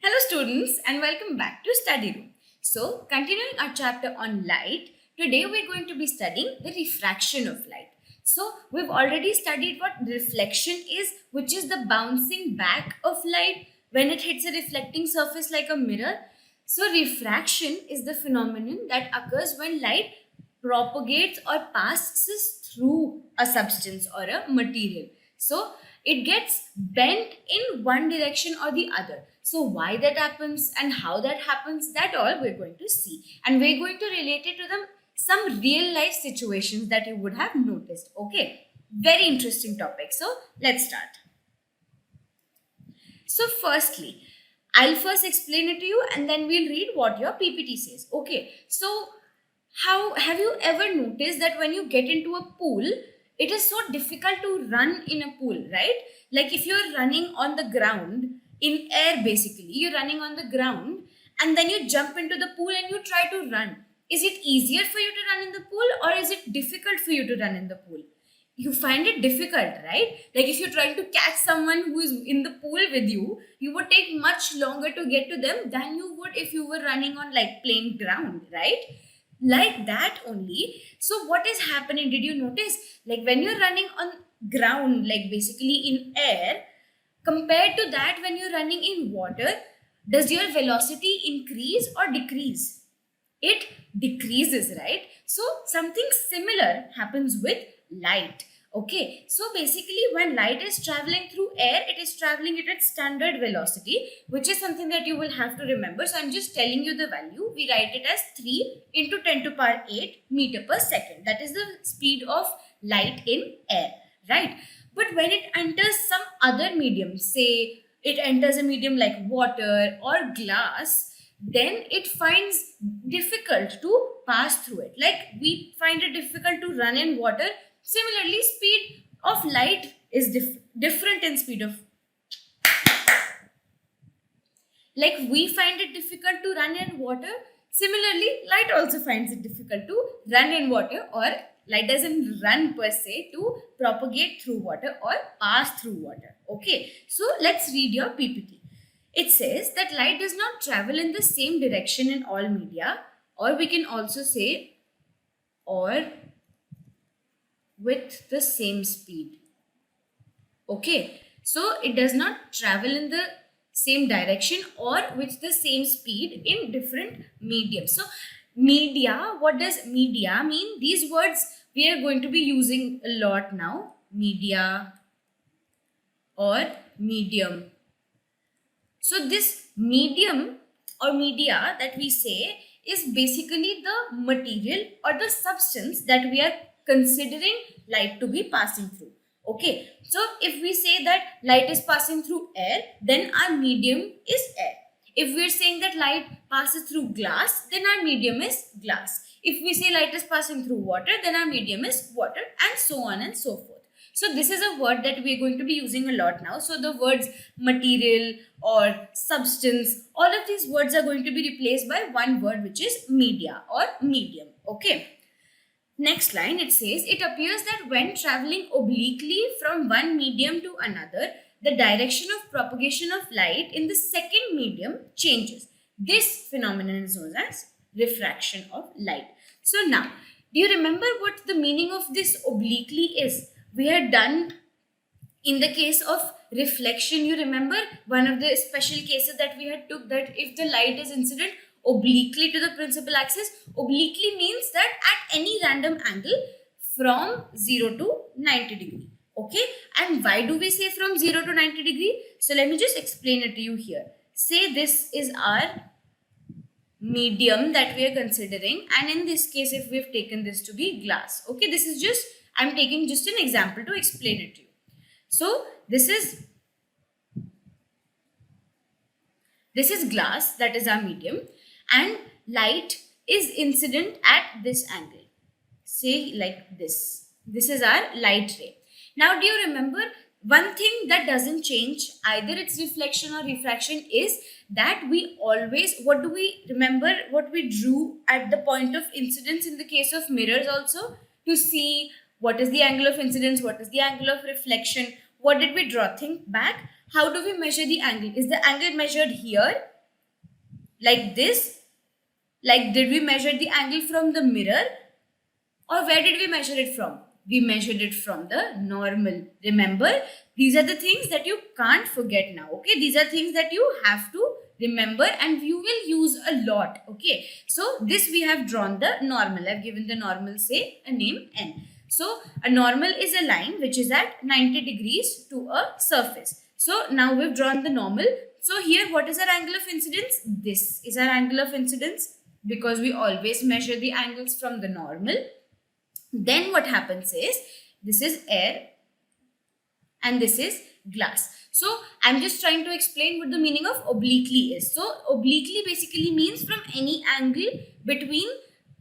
Hello students and welcome back to Study Room. So continuing our chapter on light, today we're going to be studying the refraction of light. So we've already studied what reflection is, which is the bouncing back of light when it hits a reflecting surface like a mirror. So refraction is the phenomenon that occurs when light propagates or passes through a substance or a material. So it gets bent in one direction or the other. So why that happens and how that happens, that all we're going to see. And we're going to relate it to some real life situations that you would have noticed. Okay, very interesting topic. So let's start. So firstly, I'll first explain it to you and then we'll read what your PPT says. Okay, so how have you ever noticed that when you get into a pool, it is so difficult to run in a pool, right? Like if you're running on the ground in air, basically, you're running on the ground and then you jump into the pool and you try to run. Is it easier for you to run in the pool or is it difficult for you to run in the pool? You find it difficult, right? Like if you're trying to catch someone who is in the pool with you, you would take much longer to get to them than you would if you were running on like plain ground, right? Like that only. So what is happening? Did you notice? Like when you're running on ground, like basically in air, compared to that when you're running in water, does your velocity increase or decrease? It decreases, right? So something similar happens with light. Okay, so basically when light is traveling through air, it is traveling at its standard velocity, which is something that you will have to remember. So I'm just telling you the value. We write it as 3 into 10 to power 8 meter per second. That is the speed of light in air, right? But when it enters some other medium, say it enters a medium like water or glass, then it finds difficult to pass through it. Like we find it difficult to run in water. Similarly, speed of light is different in speed of, like we find it difficult to run in water. Similarly, light also finds it difficult to run in water, or light doesn't run per se to propagate through water or pass through water. Okay, so let's read your PPT. It says that light does not travel in the same direction in all media, or we can also say, or with the same speed. Okay, so it does not travel in the same direction or with the same speed in different mediums. So media, what does media mean? These words we are going to be using a lot now. Media or medium. So this medium or media that we say is basically the material or the substance that we are considering light to be passing through. Okay, so if we say that light is passing through air, then our medium is air. If we're saying that light passes through glass, then our medium is glass. If we say light is passing through water, then our medium is water, and so on and so forth. So this is a word that we're going to be using a lot now. So the words material or substance, all of these words are going to be replaced by one word, which is media or medium. Okay. Next line, it says, it appears that when traveling obliquely from one medium to another, the direction of propagation of light in the second medium changes. This phenomenon is known as refraction of light. So now, do you remember what the meaning of this obliquely is? We had done in the case of reflection. You remember one of the special cases that we had took, that if the light is incident obliquely to the principal axis, obliquely means that at any random angle from 0 to 90 degree. Okay, and why do we say from 0 to 90 degree? So let me just explain it to you here. Say this is our medium that we are considering, and in this case if we've taken this to be glass. Okay, this is just, I'm taking just an example to explain it to you. So this is glass, that is our medium, and light is incident at this angle. Say like this. This is our light ray. Now do you remember one thing that doesn't change, either its reflection or refraction, is that we always, what do we remember, what we drew at the point of incidence in the case of mirrors also, to see what is the angle of incidence, what is the angle of reflection, what did we draw? Think back. How do we measure the angle? Is the angle measured here like this. Like, did we measure the angle from the mirror, or where did we measure it from? We measured it from the normal. Remember, these are the things that you can't forget now. Okay, these are things that you have to remember and you will use a lot. Okay, so this we have drawn the normal. I've given the normal, say, a name N. So a normal is a line which is at 90 degrees to a surface. So now we've drawn the normal. So here, what is our angle of incidence? This is our angle of incidence, because we always measure the angles from the normal. Then what happens is, this is air and this is glass. So I'm just trying to explain what the meaning of obliquely is. So obliquely basically means from any angle between,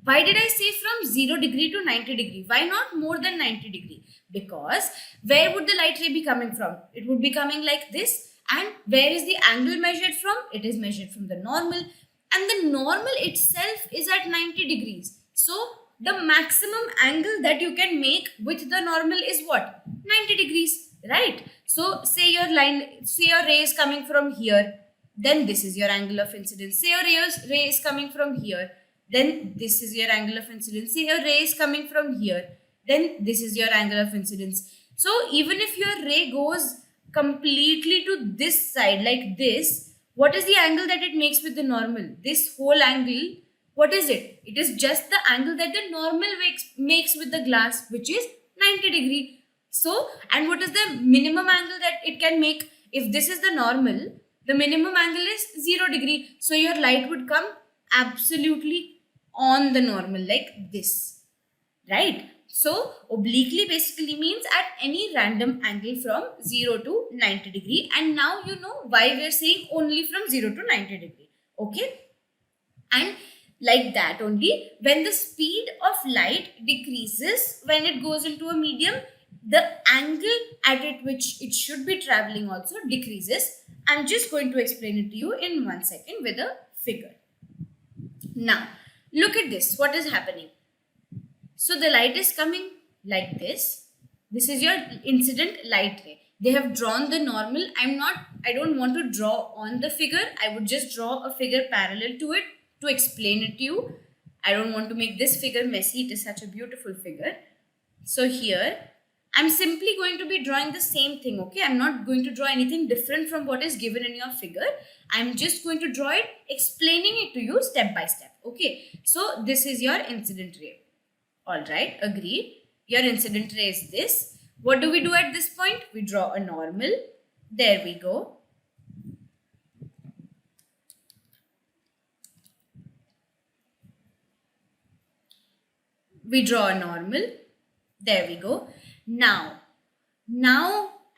why did I say from 0 degree to 90 degree? Why not more than 90 degree? Because where would the light ray be coming from? It would be coming like this. And where is the angle measured from? It is measured from the normal. And the normal itself is at 90 degrees. So the maximum angle that you can make with the normal is what? 90 degrees, right? So say your ray is coming from here, then this is your angle of incidence. Say your ray is coming from here, then this is your angle of incidence. Say your ray is coming from here, then this is your angle of incidence. So even if your ray goes completely to this side like this, what is the angle that it makes with the normal? This whole angle, what is it? It is just the angle that the normal makes with the glass, which is 90 degree. So, and what is the minimum angle that it can make? If this is the normal, the minimum angle is 0 degree. So your light would come absolutely on the normal like this, right? So obliquely basically means at any random angle from 0 to 90 degree. And now you know why we're saying only from 0 to 90 degree. Okay. And like that only, when the speed of light decreases, when it goes into a medium, the angle at it which it should be traveling also decreases. I'm just going to explain it to you in 1 second with a figure. Now, look at this. What is happening? So the light is coming like this. This is your incident light ray. They have drawn the normal. I don't want to draw on the figure. I would just draw a figure parallel to it to explain it to you. I don't want to make this figure messy. It is such a beautiful figure. So here, I'm simply going to be drawing the same thing, okay? I'm not going to draw anything different from what is given in your figure. I'm just going to draw it, explaining it to you step by step, okay? So this is your incident ray. All right, agreed. Your incident ray is this. What do we do at this point? We draw a normal. There we go. We draw a normal. There we go. Now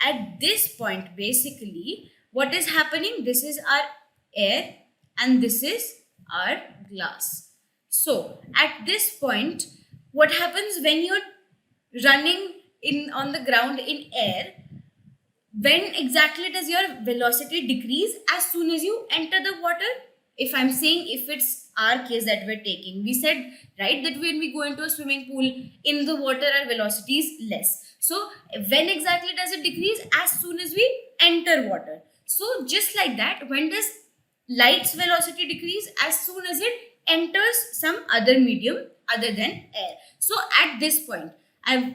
at this point, basically, what is happening? This is our air and this is our glass. So at this point, what happens when you're running on the ground in air? When exactly does your velocity decrease? As soon as you enter the water. If I'm saying, if it's our case that we're taking, we said, right, that when we go into a swimming pool, in the water our velocity is less. So when exactly does it decrease? As soon as we enter water. So just like that, when does light's velocity decrease? As soon as it enters some other medium other than air. So at this point,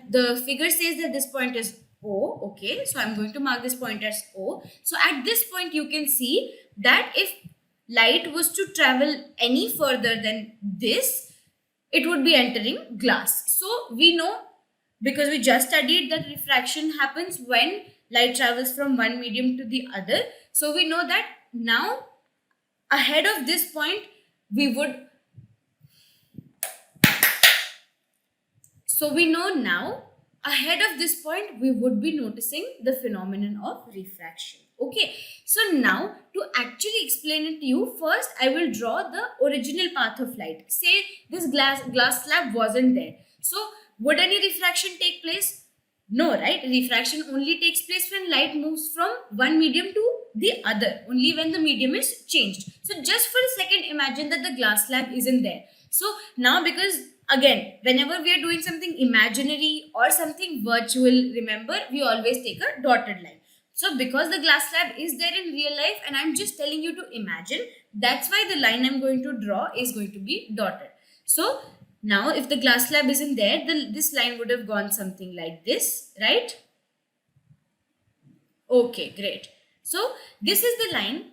the figure says that this point is O. Okay, so I'm going to mark this point as O. So at this point, you can see that if light was to travel any further than this, it would be entering glass. So we know, because we just studied, that refraction happens when light travels from one medium to the other. So we know that now ahead of this point, we would be noticing the phenomenon of refraction. Okay, so now to actually explain it to you, first I will draw the original path of light. Say this glass slab wasn't there. So would any refraction take place? No, right? Refraction only takes place when light moves from one medium to the other, only when the medium is changed. So just for a second, imagine that the glass slab isn't there. So now, because again, whenever we are doing something imaginary or something virtual, remember, we always take a dotted line. So because the glass slab is there in real life and I'm just telling you to imagine, that's why the line I'm going to draw is going to be dotted. So now if the glass slab isn't there, this line would have gone something like this, right? Okay, great. So this is the line,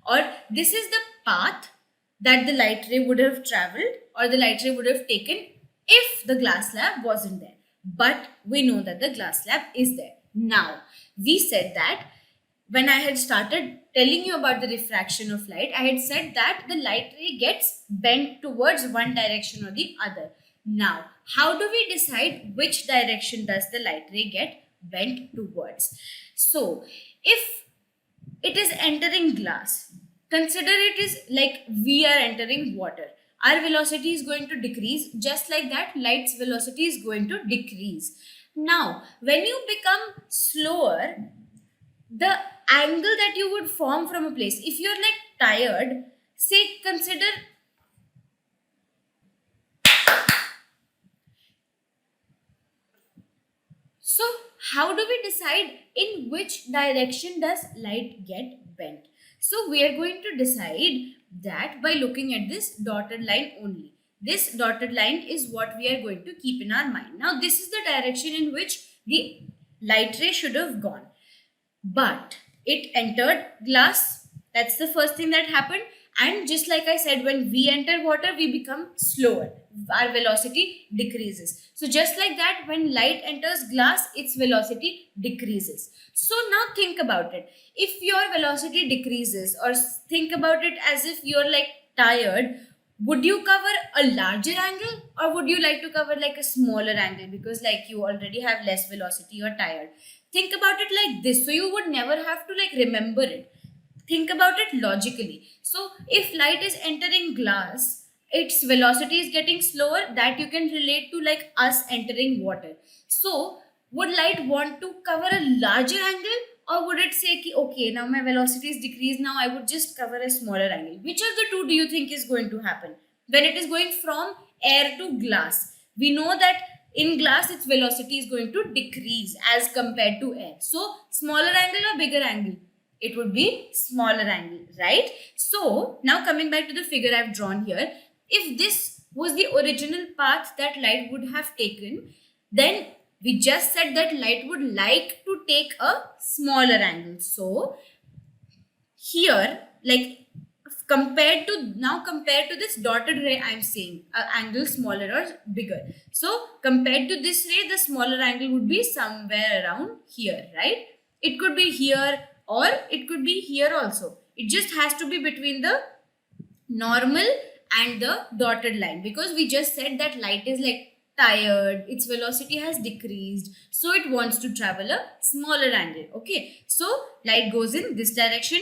or this is the path that the light ray would have traveled or the light ray would have taken if the glass slab wasn't there. But we know that the glass slab is there. Now, we said that when I had started telling you about the refraction of light, I had said that the light ray gets bent towards one direction or the other. Now, how do we decide which direction does the light ray get bent towards? So, if it is entering glass, consider it is like we are entering water. Our velocity is going to decrease, just like that light's velocity is going to decrease. Now when you become slower, the angle that you would form from a place, if you're like tired, say consider, so how do we decide in which direction does light get bent? So we are going to decide that by looking at this dotted line only. This dotted line is what we are going to keep in our mind. Now this is the direction in which the light ray should have gone. But it entered glass. That's the first thing that happened. And just like I said, when we enter water, we become slower. Our velocity decreases. So just like that, when light enters glass, its velocity decreases. So now think about it. If your velocity decreases, or think about it as if you're like tired, would you cover a larger angle or would you like to cover like a smaller angle because like you already have less velocity, you're tired? Think about it like this, so you would never have to like remember it. Think about it logically. So if light is entering glass, its velocity is getting slower, that you can relate to like us entering water. So would light want to cover a larger angle, or would it say ki, okay, now my velocity is decreased, now I would just cover a smaller angle? Which of the two do you think is going to happen when it is going from air to glass? We know that in glass its velocity is going to decrease as compared to air. So smaller angle or bigger angle? It would be smaller angle, right? So now coming back to the figure I've drawn here, if this was the original path that light would have taken, then we just said that light would like to take a smaller angle. So here, like compared to this dotted ray, I'm saying angle smaller or bigger. So compared to this ray, the smaller angle would be somewhere around here, right? It could be here or it could be here also. It just has to be between the normal and the dotted line, because we just said that light is like tired, its velocity has decreased, so it wants to travel a smaller angle. Okay, so light goes in this direction,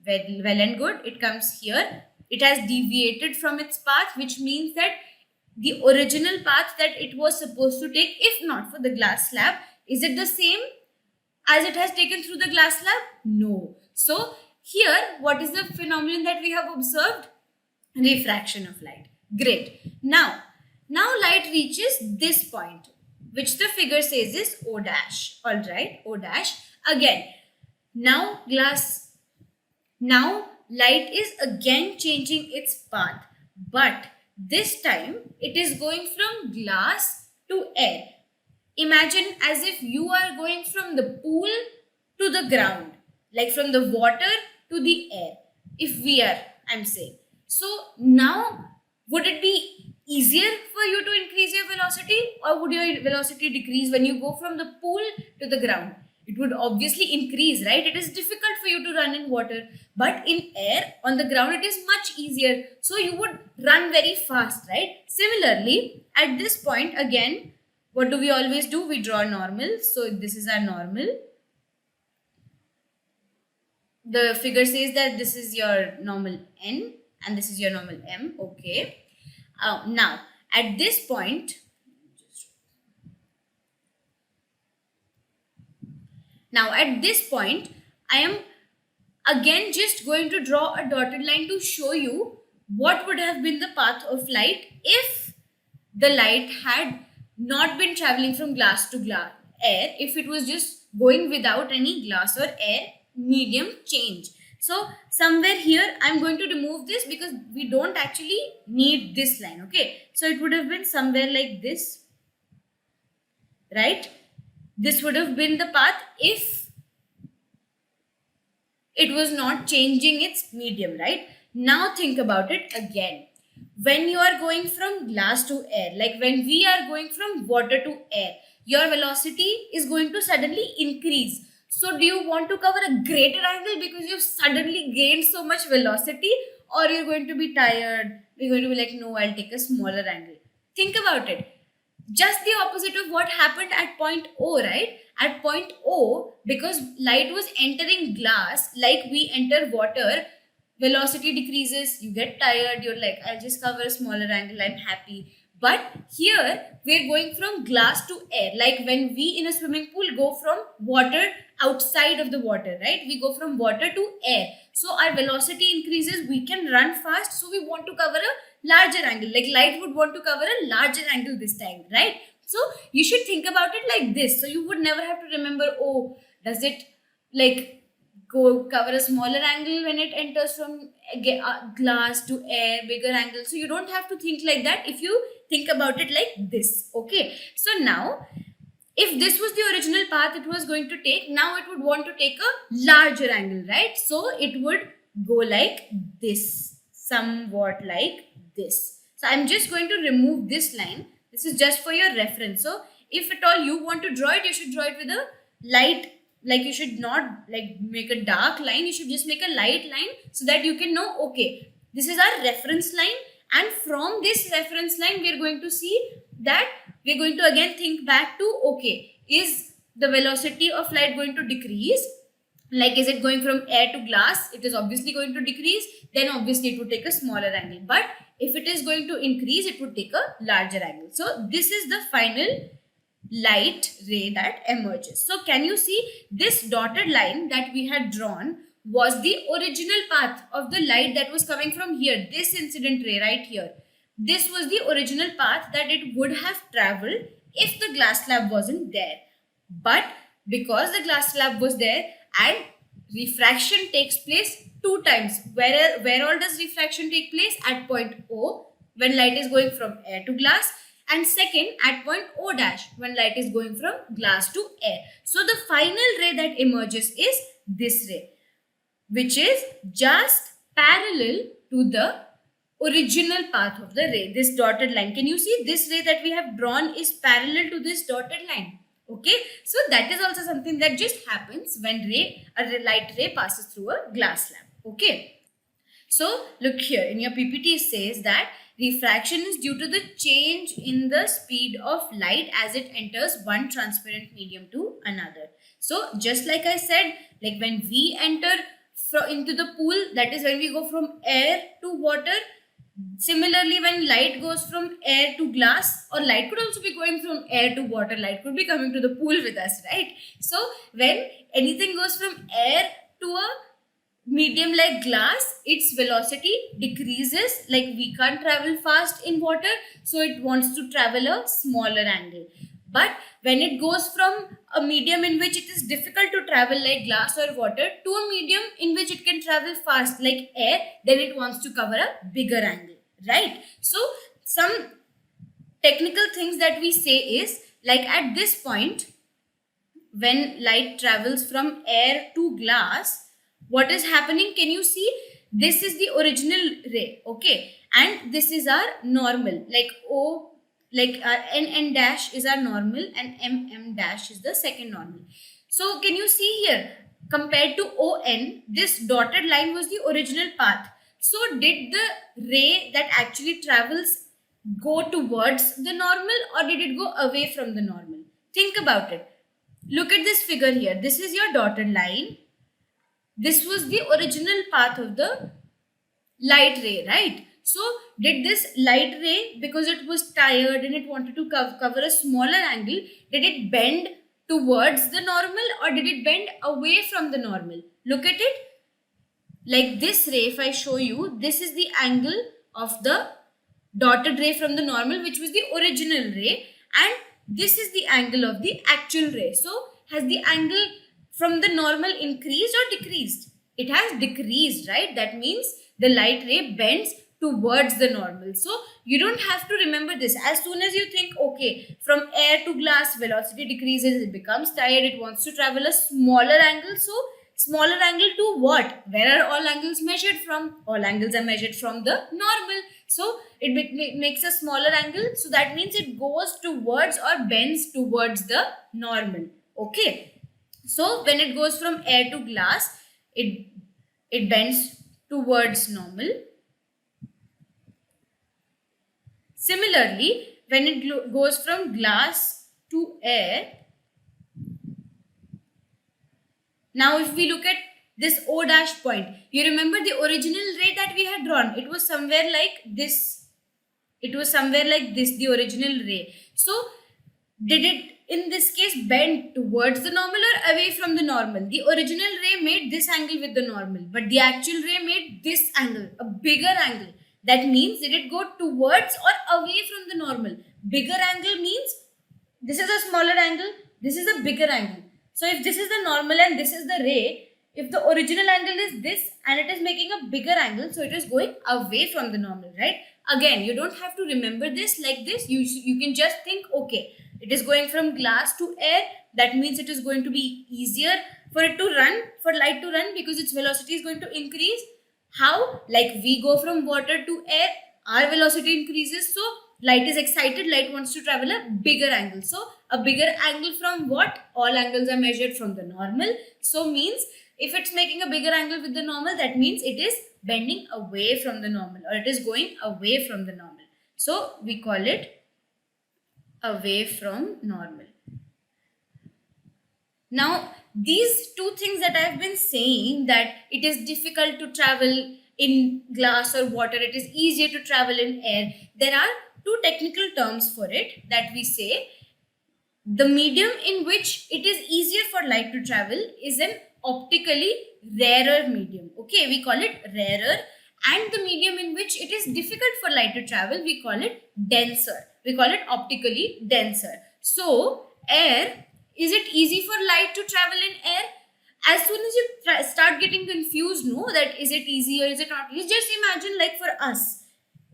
well and good. It comes here, it has deviated from its path, which means that the original path that it was supposed to take, if not for the glass slab, is it the same as it has taken through the glass slab? No. So here, what is the phenomenon that we have observed? Refraction of light. Great. Now light reaches this point, which the figure says is O dash. All right, O dash. Again, now light is again changing its path, but this time it is going from glass to air. Imagine as if you are going from the pool to the ground, like from the water to the air. If we are, I'm saying. So now, would it be easier for you to increase your velocity, or would your velocity decrease when you go from the pool to the ground? It would obviously increase, right? It is difficult for you to run in water, but in air, on the ground, it is much easier. So you would run very fast, right? Similarly, at this point, again, what do we always do? We draw normal. So this is our normal. The figure says that this is your normal N and this is your normal M. Okay. Now, at this point, I am again just going to draw a dotted line to show you what would have been the path of light if the light had not been traveling from glass to glass air, if it was just going without any glass or air medium change. So somewhere here I'm going to remove this because we don't actually need this line. Okay, so it would have been somewhere like this, right? This would have been the path if it was not changing its medium, right? Now think about it again. When you are going from glass to air, like when we are going from water to air, your velocity is going to suddenly increase. So do you want to cover a greater angle because you've suddenly gained so much velocity, or you're going to be tired? You're going to be like, no, I'll take a smaller angle. Think about it. Just the opposite of what happened at point O, right? At point O, because light was entering glass, like we enter water, velocity decreases, you get tired, you're like, I'll just cover a smaller angle, I'm happy. But here we're going from glass to air, like when we in a swimming pool go from water outside of the water, right? We go from water to air, so our velocity increases, we can run fast, so we want to cover a larger angle, like light would want to cover a larger angle this time, right? So you should think about it like this, so you would never have to remember, oh, does it like go cover a smaller angle when it enters from glass to air, bigger angle. So you don't have to think like that if you think about it like this. Okay, so now if this was the original path it was going to take, now it would want to take a larger angle, right? So it would go like this, somewhat like this. So I'm just going to remove this line. This is just for your reference. So if at all you want to draw it, you should draw it with a light, like you should not like make a dark line, you should just make a light line so that you can know, okay, this is our reference line, and from this reference line we are going to see that we are going to again think back to, okay, is the velocity of light going to decrease? Like, is it going from air to glass? It is obviously going to decrease, then obviously it would take a smaller angle. But if it is going to increase, it would take a larger angle. So this is the final light ray that emerges. So can you see this dotted line that we had drawn was the original path of the light that was coming from here, this incident ray right here. This was the original path that it would have traveled if the glass slab wasn't there. But because the glass slab was there and refraction takes place two times, where all does refraction take place? At point O, when light is going from air to glass, and second at point O dash, when light is going from glass to air. So the final ray that emerges is this ray, which is just parallel to the original path of the ray, this dotted line. Can you see this ray that we have drawn is parallel to this dotted line? Okay, so that is also something that just happens when a light ray passes through a glass slab. Okay, so look here in your PPT, it says that refraction is due to the change in the speed of light as it enters one transparent medium to another. So just like I said, like when we enter into the pool, that is when we go from air to water. Similarly, when light goes from air to glass, or light could also be going from air to water, light could be coming to the pool with us, right? So when anything goes from air to a medium like glass, its velocity decreases, like we can't travel fast in water, so it wants to travel a smaller angle. But when it goes from a medium in which it is difficult to travel like glass or water to a medium in which it can travel fast like air, then it wants to cover a bigger angle, right? So some technical things that we say is, like at this point, when light travels from air to glass, what is happening? Can you see? This is the original ray, okay? And this is our normal, like O, like N dash is our normal and M dash is the second normal. So can you see here, compared to ON, this dotted line was the original path. So did the ray that actually travels go towards the normal, or did it go away from the normal? Think about it. Look at this figure here. This is your dotted line. This was the original path of the light ray, right? So did this light ray, because it was tired and it wanted to cover a smaller angle, did it bend towards the normal or did it bend away from the normal? Look at it. Like this ray, if I show you, this is the angle of the dotted ray from the normal, which was the original ray, and this is the angle of the actual ray. So has the angle from the normal increased or decreased? It has decreased, right? That means the light ray bends towards the normal. So you don't have to remember this. As soon as you think, okay, from air to glass, velocity decreases, it becomes tired, it wants to travel a smaller angle. So smaller angle to what? Where are all angles measured from? All angles are measured from the normal. So it makes a smaller angle. So that means it goes towards or bends towards the normal. Okay. So when it goes from air to glass, it bends towards normal. Similarly, when it goes from glass to air, now if we look at this O dash point, you remember the original ray that we had drawn, it was somewhere like this. It was somewhere like this, the original ray. So did it in this case bend towards the normal or away from the normal? The original ray made this angle with the normal, but the actual ray made this angle, a bigger angle. That means did it go towards or away from the normal? Bigger angle means this is a smaller angle, this is a bigger angle. So if this is the normal and this is the ray, if the original angle is this and it is making a bigger angle, so it is going away from the normal, right? Again, you don't have to remember this like this. You can just think, okay, it is going from glass to air. That means it is going to be easier for it to run, for light to run, because its velocity is going to increase. How? Like we go from water to air, our velocity increases. So light is excited, light wants to travel a bigger angle. So a bigger angle from what? All angles are measured from the normal. So means if it's making a bigger angle with the normal, that means it is bending away from the normal, or it is going away from the normal. So we call it away from normal. Now, these two things that I've been saying, that it is difficult to travel in glass or water, it is easier to travel in air, there are two technical terms for it that we say. The medium in which it is easier for light to travel is an optically rarer medium. Okay, we call it rarer. And the medium in which it is difficult for light to travel, we call it denser. We call it optically denser. So, air, is it easy for light to travel in air? As soon as you start getting confused, no, that is it easy or is it not easy? Just imagine, like for us,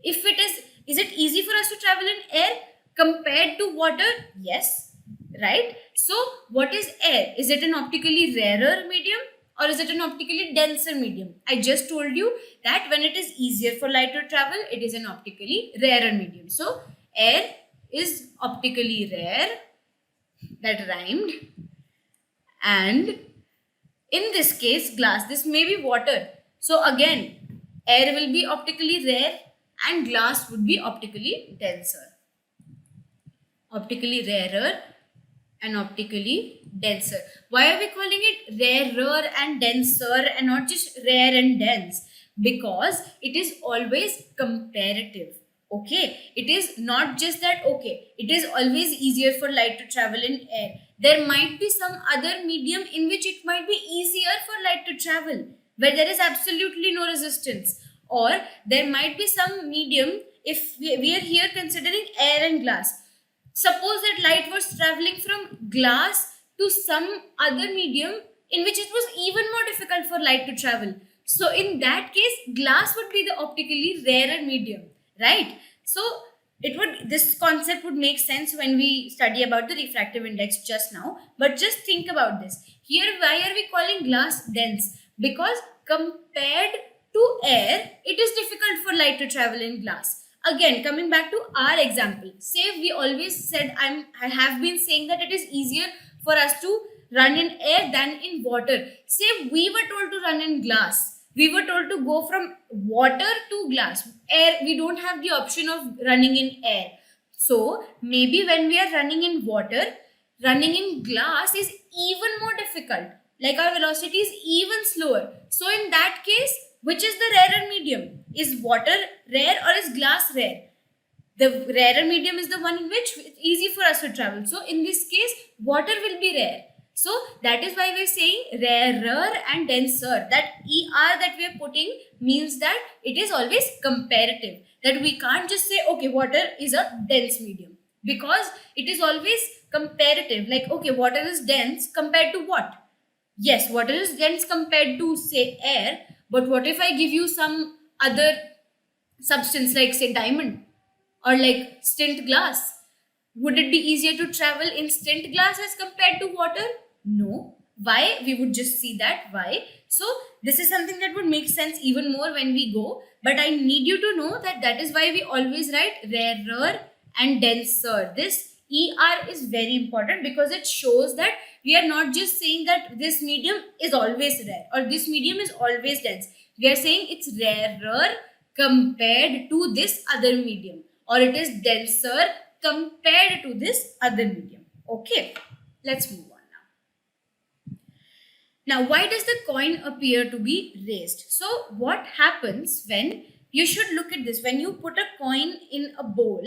if it is it easy for us to travel in air compared to water? Yes, right? So what is air? Is it an optically rarer medium or is it an optically denser medium? I just told you that when it is easier for light to travel, it is an optically rarer medium. So air is optically rare, that rhymed, and in this case glass, this may be water. So again, air will be optically rare and glass would be optically denser. Optically rarer and optically denser. Why are we calling it rarer and denser and not just rare and dense? Because it is always comparative. Okay, it is not just that, okay, it is always easier for light to travel in air. There might be some other medium in which it might be easier for light to travel, where there is absolutely no resistance. Or there might be some medium, if we are here considering air and glass. Suppose that light was traveling from glass to some other medium in which it was even more difficult for light to travel. So in that case, glass would be the optically rarer medium, right? So this concept would make sense when we study about the refractive index just now. But just think about this. Here, why are we calling glass dense? Because compared to air, it is difficult for light to travel in glass. Again, coming back to our example, say we always said, I have been saying that it is easier for us to run in air than in water. Say we were told to run in glass. We were told to go from water to glass. Air, we don't have the option of running in air. So maybe when we are running in water, running in glass is even more difficult. Like our velocity is even slower. So in that case, which is the rarer medium? Is water rare or is glass rare? The rarer medium is the one in which it's easy for us to travel. So in this case, water will be rare. So that is why we're saying rarer and denser. That ER that we are putting means that it is always comparative. That we can't just say, okay, water is a dense medium. Because it is always comparative. Like, okay, water is dense compared to what? Yes, water is dense compared to, say, air, but what if I give you some other substance like, say, diamond or like stint glass? Would it be easier to travel in stint glass as compared to water? No. Why? We would just see that. Why? So, this is something that would make sense even more when we go. But I need you to know that that is why we always write rarer and denser. This ER is very important because it shows that we are not just saying that this medium is always rare or this medium is always dense. We are saying it's rarer compared to this other medium, or it is denser compared to this other medium. Okay, let's move on now. Now, why does the coin appear to be raised? So, what happens when you should look at this? When you put a coin in a bowl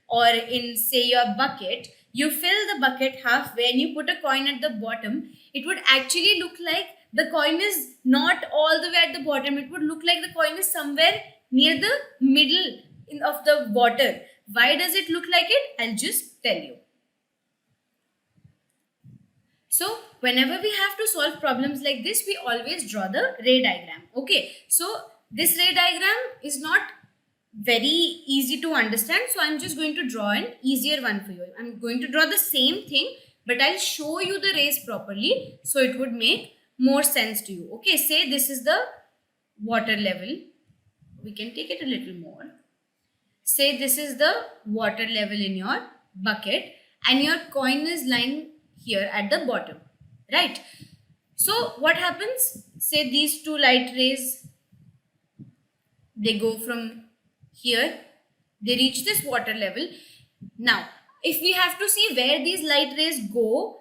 or in, say, your bucket, you fill the bucket halfway and you put a coin at the bottom, it would actually look like the coin is not all the way at the bottom. It would look like the coin is somewhere near the middle of the water. Why does it look like it? I'll just tell you. So, whenever we have to solve problems like this, we always draw the ray diagram. Okay, so this ray diagram is not very easy to understand. So, I'm just going to draw an easier one for you. I'm going to draw the same thing, but I'll show you the rays properly so it would make more sense to you. Okay, say this is the water level. We can take it a little more. Say this is the water level in your bucket and your coin is lying here at the bottom, right? So what happens? Say these two light rays, they go from here, they reach this water level. Now, if we have to see where these light rays go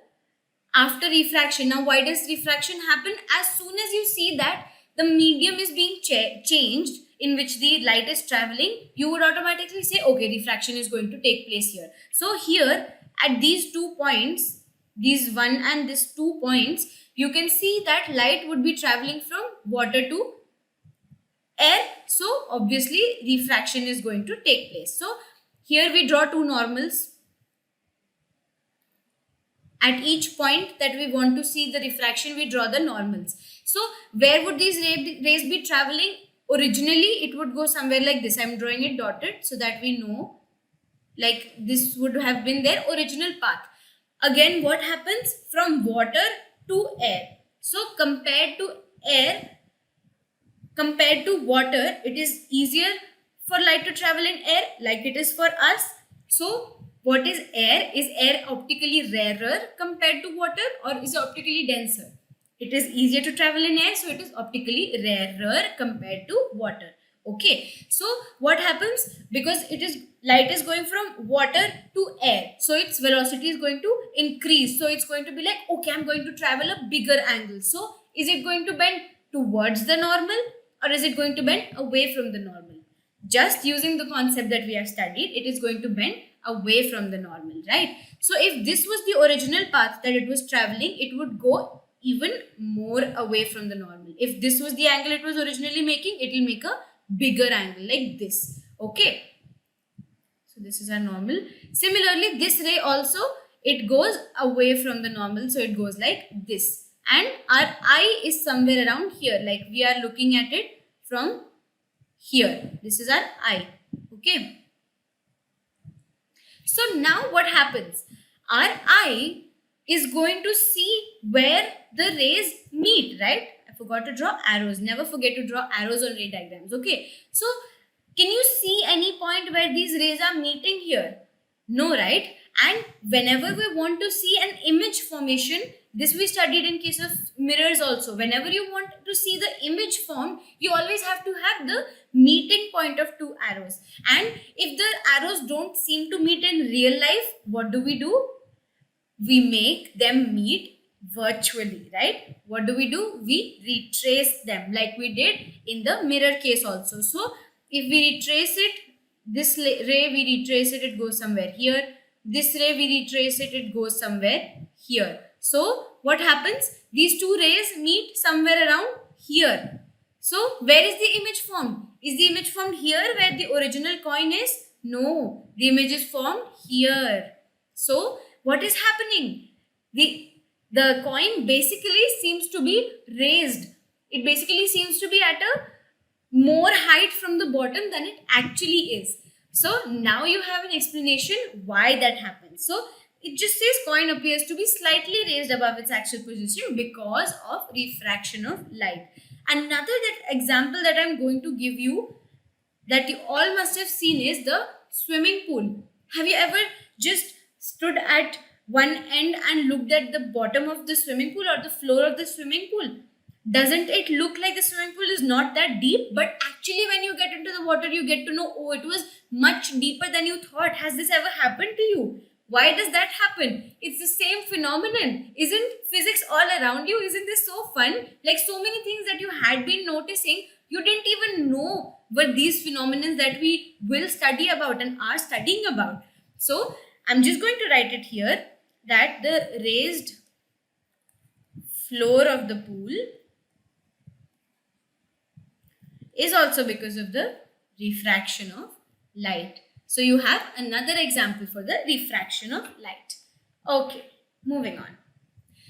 after refraction, now why does refraction happen? As soon as you see that the medium is being changed in which the light is traveling, you would automatically say, okay, refraction is going to take place here. So here at these 2 points, these 1 and this 2 points, you can see that light would be traveling from water to air. So obviously refraction is going to take place. So here we draw two normals. At each point that we want to see the refraction, we draw the normals. So where would these rays be traveling? Originally, it would go somewhere like this. I'm drawing it dotted so that we know, like this would have been their original path. Again, what happens? From water to air. So compared to air, compared to water, it is easier for light to travel in air like it is for us. So what is air? Is air optically rarer compared to water or is it optically denser? It is easier to travel in air, so it is optically rarer compared to water. Okay, so what happens? Because it is light is going from water to air, so its velocity is going to increase. So it's going to be like, okay, I'm going to travel a bigger angle. So is it going to bend towards the normal or is it going to bend away from the normal? Just using the concept that we have studied, it is going to bend away from the normal, right? So if this was the original path that it was traveling, it would go even more away from the normal. If this was the angle it was originally making, it will make a bigger angle like this. Okay, so this is our normal. Similarly, this ray also, it goes away from the normal, so it goes like this, and our eye is somewhere around here, like we are looking at it from here. This is our eye. Okay, so now what happens? Our eye is going to see where the rays meet, right? I forgot to draw arrows. Never forget to draw arrows on ray diagrams. Okay, so can you see any point where these rays are meeting here? No, right? And whenever we want to see an image formation, this we studied in case of mirrors also. Whenever you want to see the image form, you always have to have the meeting point of two arrows. And if the arrows don't seem to meet in real life, what do? We make them meet virtually, right? What do? We retrace them like we did in the mirror case also. So if we retrace it, this ray we retrace it, it goes somewhere here. This ray we retrace it, it goes somewhere here. So what happens? These two rays meet somewhere around here. So where is the image formed? Is the image formed here where the original coin is? No, the image is formed here. So what is happening? The coin basically seems to be raised. It basically seems to be at a more height from the bottom than it actually is. So now you have an explanation why that happens. So it just says coin appears to be slightly raised above its actual position because of refraction of light. Another example that I'm going to give you that you all must have seen is the swimming pool. Have you ever just stood at one end and looked at the bottom of the swimming pool or the floor of the swimming pool? Doesn't it look like the swimming pool is not that deep? But actually, when you get into the water, you get to know, oh, it was much deeper than you thought. Has this ever happened to you? Why does that happen? It's the same phenomenon. Isn't physics all around you? Isn't this so fun? Like so many things that you had been noticing, you didn't even know were these phenomena that we will study about and are studying about. So I'm just going to write it here that the raised floor of the pool is also because of the refraction of light. So you have another example for the refraction of light. Okay, moving on.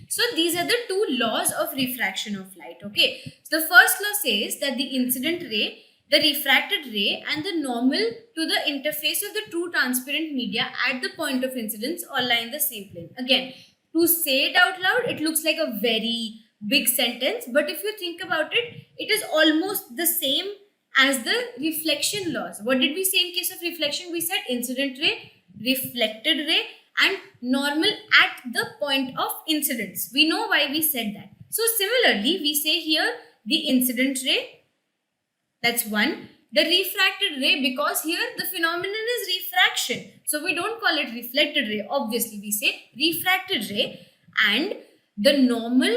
So these are the two laws of refraction of light. Okay, so the first law says that the incident ray, the refracted ray, and the normal to the interface of the true transparent media at the point of incidence all lie in the same plane. Again, to say it out loud, it looks like a very big sentence, but if you think about it, it is almost the same as the reflection laws. What did we say in case of reflection? We said incident ray, reflected ray, and normal at the point of incidence. We know why we said that. So similarly, we say here the incident ray, that's one. The refracted ray, because here the phenomenon is refraction. So we don't call it reflected ray. Obviously, we say refracted ray. And the normal,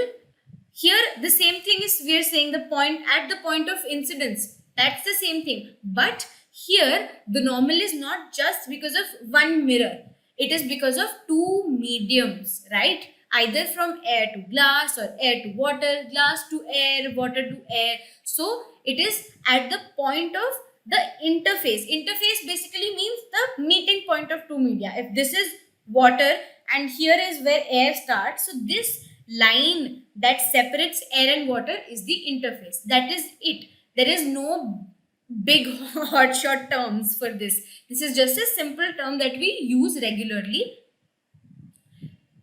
here the same thing is, we are saying the point at the point of incidence. That's the same thing. But here the normal is not just because of one mirror. It is because of two mediums, right? Either from air to glass or air to water, glass to air, water to air. So it is at the point of the interface. Interface basically means the meeting point of two media. If this is water and here is where air starts, so this line that separates air and water is the interface. That is it. There is no big hotshot terms for this. This is just a simple term that we use regularly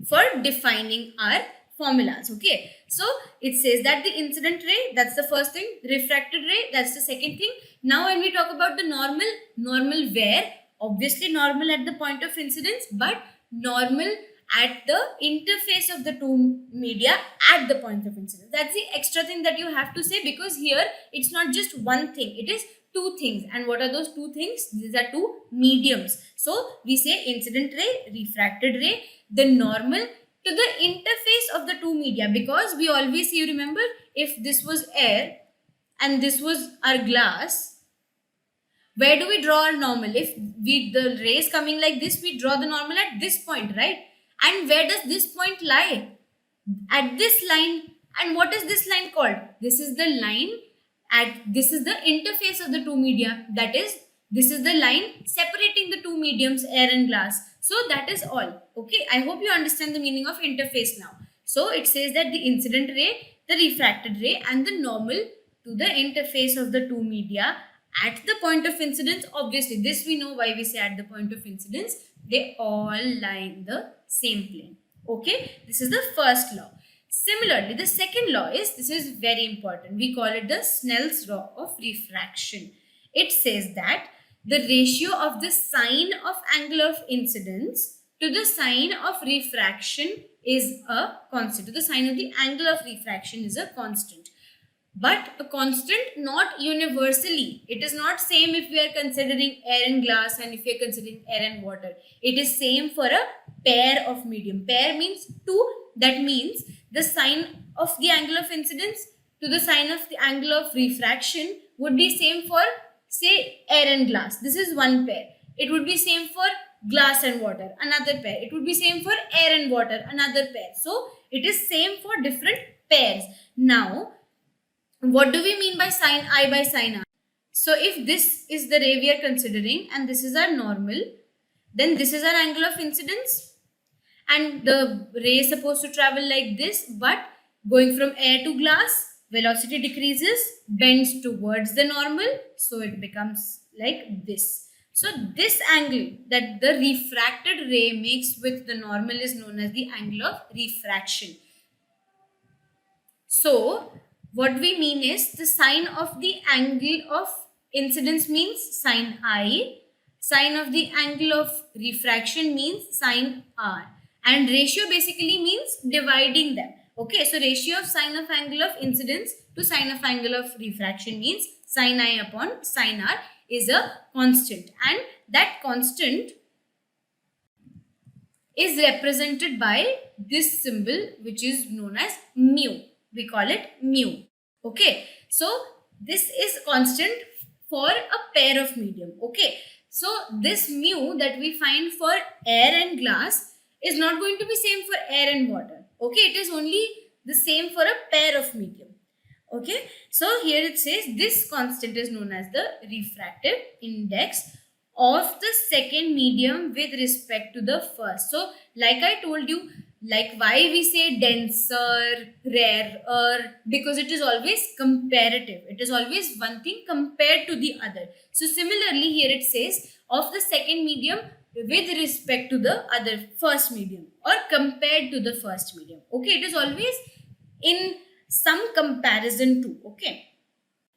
for defining our formulas. Okay, so it says that the incident ray, that's the first thing. Refracted ray, that's the second thing. Now when we talk about the normal where? Obviously normal at the point of incidence, but normal at the interface of the two media at the point of incidence. That's the extra thing that you have to say, because here it's not just one thing, it is two things. And what are those two things? These are two mediums. So we say incident ray, refracted ray, the normal to the interface of the two media, because we always, you remember, if this was air and this was our glass, where do we draw our normal? If the rays coming like this, we draw the normal at this point, right? And where does this point lie? At this line. And what is this line called? This is the line this is the interface of the two media. That is, this is the line separating the two mediums, air and glass. So that is all. Okay, I hope you understand the meaning of interface now. So it says that the incident ray, the refracted ray, and the normal to the interface of the two media at the point of incidence. Obviously, this we know why we say at the point of incidence. They all lie in the same plane. Okay, this is the first law. Similarly, the second law is, this is very important. We call it the Snell's law of refraction. It says that the ratio of the sine of angle of incidence to the sine of refraction is a constant. The sine of the angle of refraction is a constant. But a constant not universally. It is not same if we are considering air and glass and if we are considering air and water. It is same for a pair of medium. Pair means two. That means the sine of the angle of incidence to the sine of the angle of refraction would be same for, say, air and glass. This is one pair. It would be same for glass and water, another pair. It would be same for air and water, another pair. So it is same for different pairs. Now, what do we mean by sine I by sine r? So if this is the ray we are considering and this is our normal, then this is our angle of incidence and the ray is supposed to travel like this, but going from air to glass, velocity decreases, bends towards the normal, so it becomes like this. So this angle that the refracted ray makes with the normal is known as the angle of refraction. So what we mean is the sine of the angle of incidence means sine I, sine of the angle of refraction means sine R, and ratio basically means dividing them. Okay, so ratio of sine of angle of incidence to sine of angle of refraction means sine I upon sine R is a constant, and that constant is represented by this symbol which is known as mu. We call it mu. Okay, so this is constant for a pair of medium. Okay, so this mu that we find for air and glass is not going to be same for air and water. Okay, it is only the same for a pair of medium. Okay, so here it says this constant is known as the refractive index of the second medium with respect to the first. So like I told you, like why we say denser, rarer, because it is always comparative. It is always one thing compared to the other. So similarly here it says of the second medium with respect to the other first medium, or compared to the first medium. Okay, it is always in some comparison to. Okay,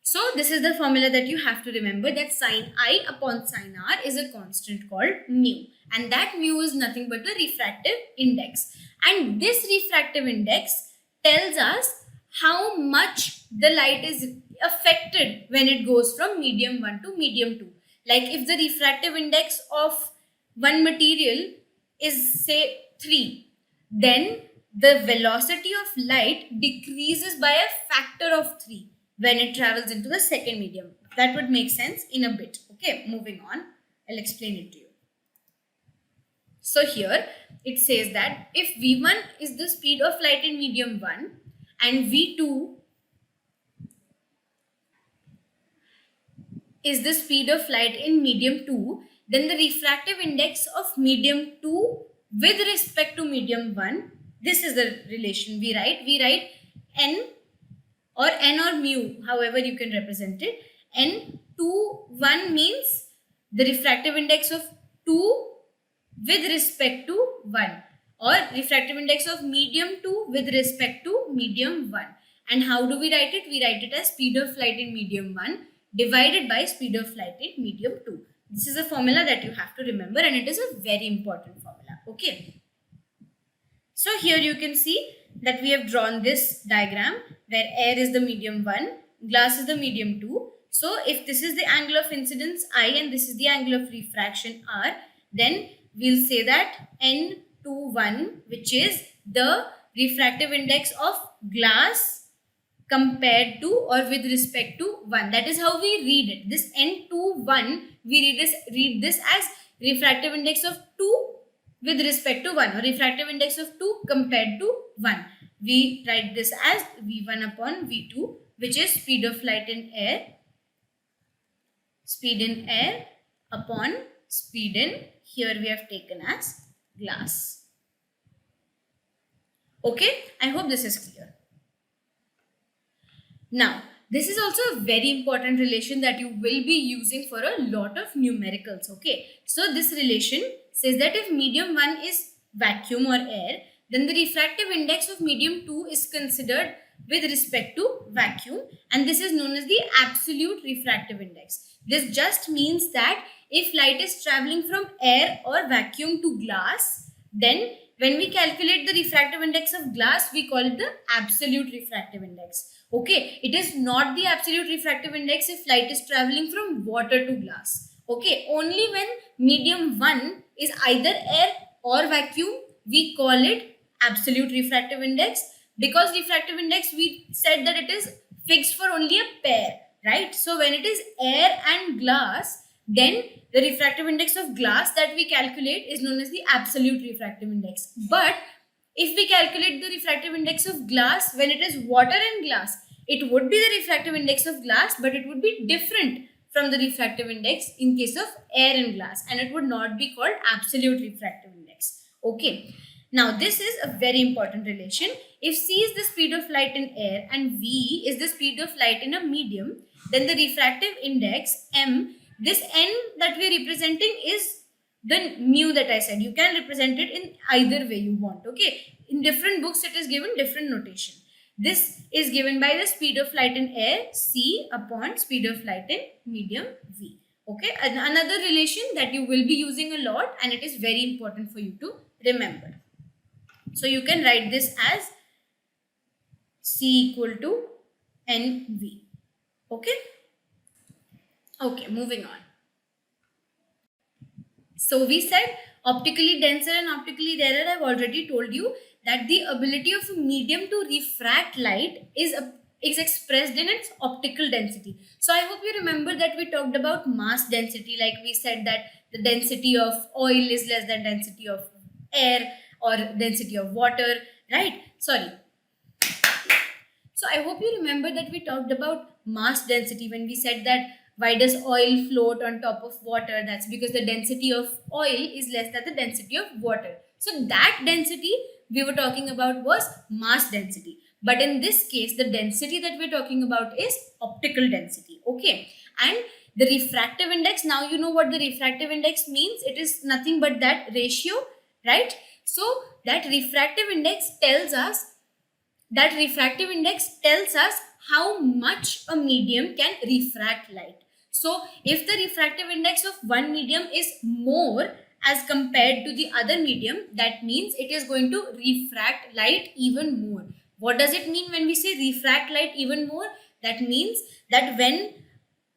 so this is the formula that you have to remember, that sine I upon sine R is a constant called mu, and that mu is nothing but the refractive index, and this refractive index tells us how much the light is affected when it goes from medium 1 to medium 2. Like if the refractive index of one material is say 3, then the velocity of light decreases by a factor of 3 when it travels into the second medium. That would make sense in a bit. Okay, moving on, I'll explain it to you. So here it says that if v1 is the speed of light in medium 1 and v2 is the speed of light in medium 2, then the refractive index of medium 2 with respect to medium 1, this is the relation we write. We write n or mu, however you can represent it. N2 means the refractive index of 2 with respect to 1, or refractive index of medium 2 with respect to medium 1. And how do we write it? We write it as speed of light in medium 1 divided by speed of light in medium 2. This is a formula that you have to remember, and it is a very important formula. Okay. So here you can see that we have drawn this diagram where air is the medium 1, glass is the medium 2. So if this is the angle of incidence I and this is the angle of refraction R, then we'll say that N21, which is the refractive index of glass compared to or with respect to 1. That is how we read it. This N21, we read this as refractive index of 2 with respect to 1, or refractive index of 2 compared to 1. We write this as V1 upon V2, which is speed of light in air, speed in air upon speed in, here we have taken as glass. Okay, I hope this is clear. Now, this is also a very important relation that you will be using for a lot of numericals. Okay, so this relation says that if medium 1 is vacuum or air, then the refractive index of medium 2 is considered with respect to vacuum, and this is known as the absolute refractive index. This just means that if light is traveling from air or vacuum to glass, then when we calculate the refractive index of glass, we call it the absolute refractive index. Okay, it is not the absolute refractive index if light is traveling from water to glass. Okay, only when medium 1 is either air or vacuum, we call it absolute refractive index, because refractive index, we said that it is fixed for only a pair, right? So when it is air and glass, then the refractive index of glass that we calculate is known as the absolute refractive index. But if we calculate the refractive index of glass when it is water and glass, it would be the refractive index of glass, but it would be different from the refractive index in case of air and glass, and it would not be called absolute refractive index. Okay. Now, this is a very important relation. If c is the speed of light in air and v is the speed of light in a medium, then the refractive index m, this n that we are representing is the mu that I said. You can represent it in either way you want. Okay, in different books it is given different notation. This is given by the speed of light in air c upon speed of light in medium v. Okay, another relation that you will be using a lot, and it is very important for you to remember. So you can write this as C equal to NV. Okay? Okay, moving on. So we said optically denser and optically rarer. I've already told you that the ability of a medium to refract light is expressed in its optical density. So I hope you remember that we talked about mass density, like we said that the density of oil is less than density of air or density of water, right? Sorry. So I hope you remember that we talked about mass density when we said that why does oil float on top of water? That's because the density of oil is less than the density of water. So that density we were talking about was mass density. But in this case, the density that we're talking about is optical density. Okay. And the refractive index, now you know what the refractive index means. It is nothing but that ratio, right? So that refractive index tells us how much a medium can refract light. So if the refractive index of one medium is more as compared to the other medium, that means it is going to refract light even more. What does it mean when we say refract light even more? That means that when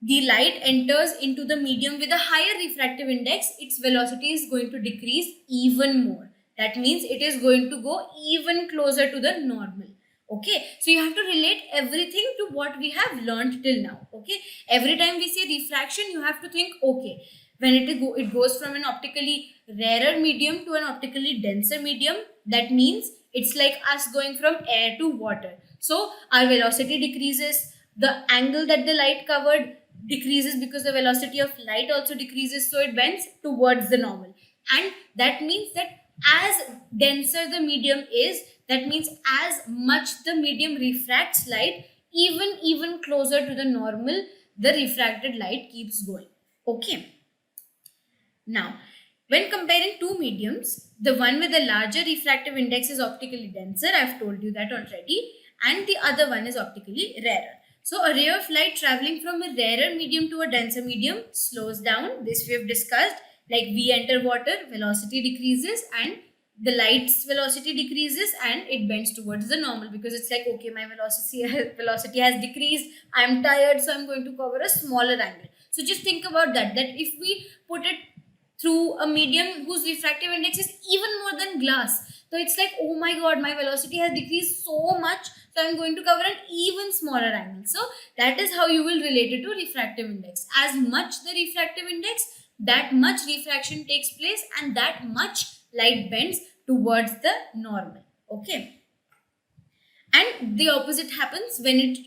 the light enters into the medium with a higher refractive index, its velocity is going to decrease even more. That means it is going to go even closer to the normal. Okay, so you have to relate everything to what we have learned till now. Okay, every time we say refraction, you have to think, okay, when it goes from an optically rarer medium to an optically denser medium, that means it's like us going from air to water. So our velocity decreases, the angle that the light covered decreases because the velocity of light also decreases, so it bends towards the normal. And that means that as denser the medium is, that means as much the medium refracts light, even closer to the normal, the refracted light keeps going. Okay. Now, when comparing two mediums, the one with a larger refractive index is optically denser. I've told you that already. And the other one is optically rarer. So a ray of light traveling from a rarer medium to a denser medium slows down. This we have discussed. Like we enter water, velocity decreases and the light's velocity decreases and it bends towards the normal, because it's like, okay, my velocity has decreased. I'm tired, so I'm going to cover a smaller angle. So just think about that if we put it through a medium whose refractive index is even more than glass, so it's like, oh my god, my velocity has decreased so much, so I'm going to cover an even smaller angle. So that is how you will relate it to refractive index. As much the refractive index, that much refraction takes place and that much light bends towards the normal. Okay. And the opposite happens when it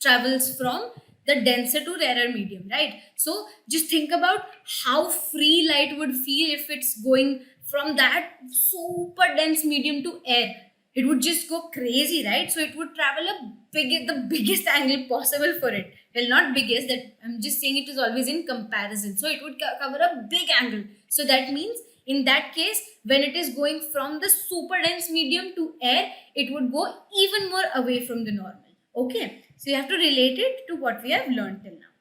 travels from the denser to rarer medium, right? So just think about how free light would feel if it's going from that super dense medium to air. It would just go crazy, right? So it would travel the biggest angle possible for it. Well, not biggest, that I'm just saying it is always in comparison. So it would cover a big angle. So that means in that case, when it is going from the super dense medium to air, it would go even more away from the normal. Okay, so you have to relate it to what we have learned till now.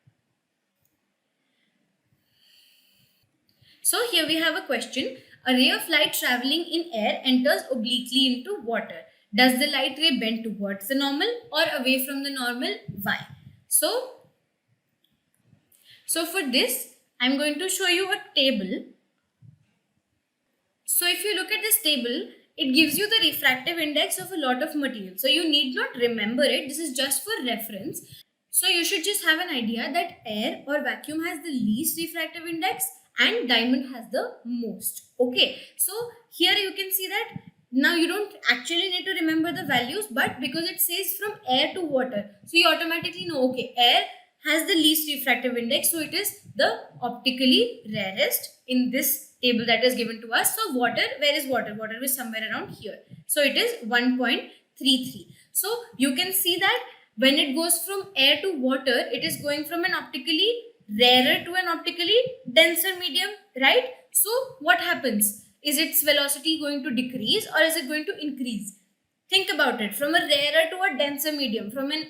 So here we have a question. A ray of light traveling in air enters obliquely into water. Does the light ray bend towards the normal or away from the normal? Why? So for this, I'm going to show you a table. So if you look at this table, it gives you the refractive index of a lot of material. So you need not remember it. This is just for reference. So you should just have an idea that air or vacuum has the least refractive index and diamond has the most. Okay. So here you can see that now you don't actually need to remember the values, but because it says from air to water, so you automatically know, okay, air has the least refractive index, so it is the optically rarest in this table that is given to us. So water, where is water? Water is somewhere around here. So it is 1.33. So you can see that when it goes from air to water, it is going from an optically rarer to an optically denser medium, right? So what happens? Is its velocity going to decrease or is it going to increase? Think about it. From a rarer to a denser medium. From a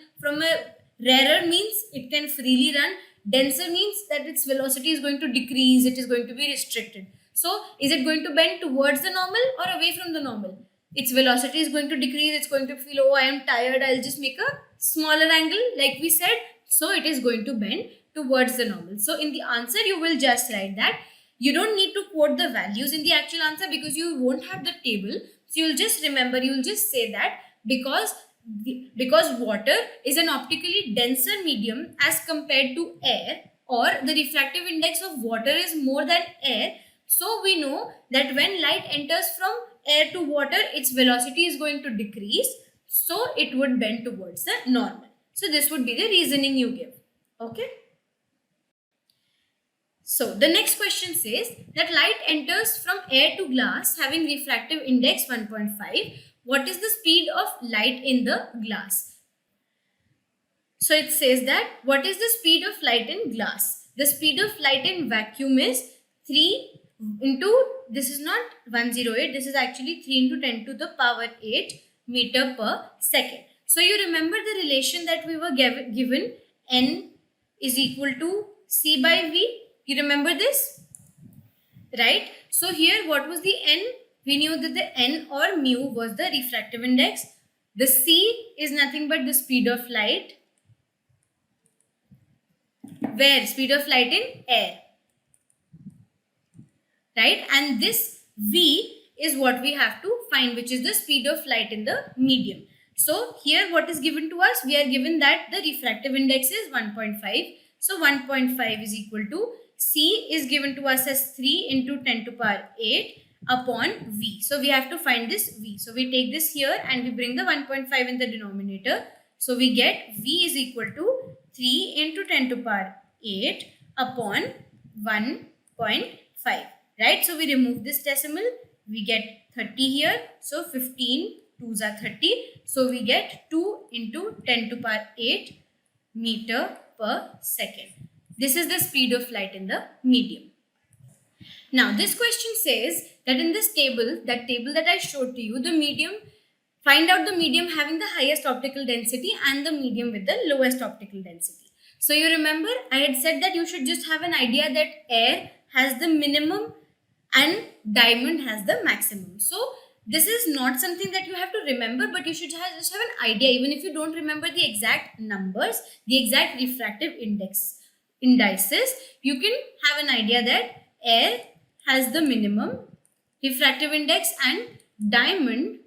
rarer means it can freely run. Denser means that its velocity is going to decrease. It is going to be restricted. So is it going to bend towards the normal or away from the normal? Its velocity is going to decrease. It's going to feel, oh, I am tired. I'll just make a smaller angle like we said. So it is going to bend towards the normal. So in the answer, you will just write that. You don't need to quote the values in the actual answer because you won't have the table. So you'll just remember, you'll just say that because water is an optically denser medium as compared to air, or the refractive index of water is more than air. So we know that when light enters from air to water, its velocity is going to decrease. So it would bend towards the normal. So this would be the reasoning you give. Okay. So the next question says that light enters from air to glass having refractive index 1.5. What is the speed of light in the glass? So it says that what is the speed of light in glass? The speed of light in vacuum is 3 into, this is not 108, this is actually 3 into 10 to the power 8 meter per second. So you remember the relation that we were given, N is equal to C by V. You remember this? Right? So here what was the N? We knew that the N or mu was the refractive index. The C is nothing but the speed of light. Where? Speed of light in air. Right? And this V is what we have to find, which is the speed of light in the medium. So here what is given to us? We are given that the refractive index is 1.5. So 1.5 is equal to C is given to us as 3 into 10 to power 8 upon V. So we have to find this V. So we take this here and we bring the 1.5 in the denominator. So we get V is equal to 3 into 10 to power 8 upon 1.5. Right? So we remove this decimal. We get 30 here. So 15 2s are 30. So we get 2 into 10 to power 8 meter per second. This is the speed of light in the medium. Now this question says that in this table, that table that I showed to you, the medium, find out the medium having the highest optical density and the medium with the lowest optical density. So you remember I had said that you should just have an idea that air has the minimum and diamond has the maximum. So this is not something that you have to remember, but you should just have an idea. Even if you don't remember the exact numbers, the exact refractive indices, you can have an idea that air has the minimum refractive index and diamond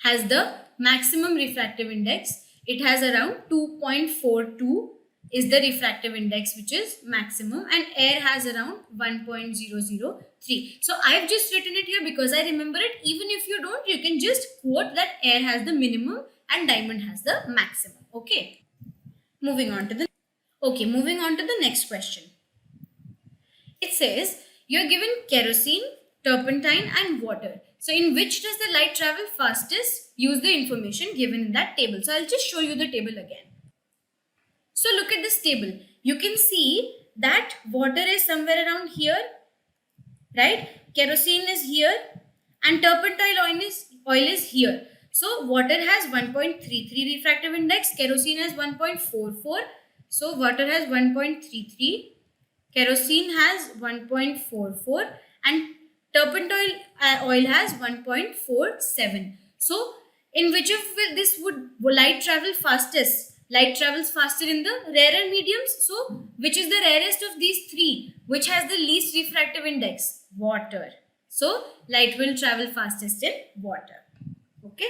has the maximum refractive index. It has around 2.42 is the refractive index, which is maximum, and air has around 1.003. So I've just written it here because I remember it. Even if you don't, you can just quote that air has the minimum and diamond has the maximum. Okay. Moving on to the next question. It says you're given kerosene, turpentine and water. So in which does the light travel fastest? Use the information given in that table. So I'll just show you the table again. So look at this table. You can see that water is somewhere around here, right? Kerosene is here and turpentine oil is here. So water has 1.33 refractive index, kerosene has 1.44. So water has 1.33, kerosene has 1.44 and turpentine oil has 1.47. So in which of this would light travel fastest? Light travels faster in the rarer mediums. So which is the rarest of these three? Which has the least refractive index? Water. So light will travel fastest in water. Okay.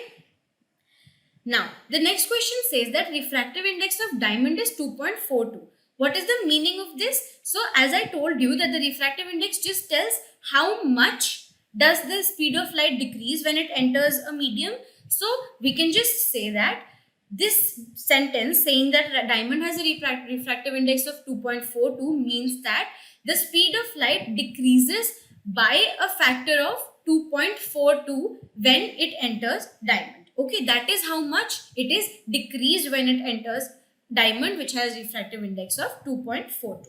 Now the next question says that refractive index of diamond is 2.42. What is the meaning of this? So as I told you that the refractive index just tells how much does the speed of light decrease when it enters a medium. So we can just say that this sentence saying that diamond has a refractive index of 2.42 means that the speed of light decreases by a factor of 2.42 when it enters diamond. Okay, that is how much it is decreased when it enters diamond, which has refractive index of 2.42.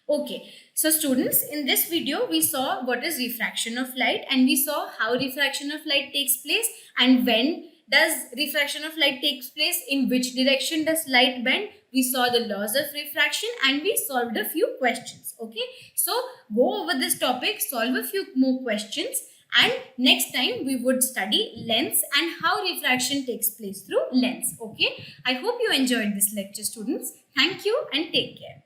Okay, so students, in this video we saw what is refraction of light, and we saw how refraction of light takes place and when does refraction of light takes place, in which direction does light bend. We saw the laws of refraction and we solved a few questions. Okay, so go over this topic, solve a few more questions, and next time we would study lens and how refraction takes place through lens. Okay, I hope you enjoyed this lecture, students. Thank you and take care.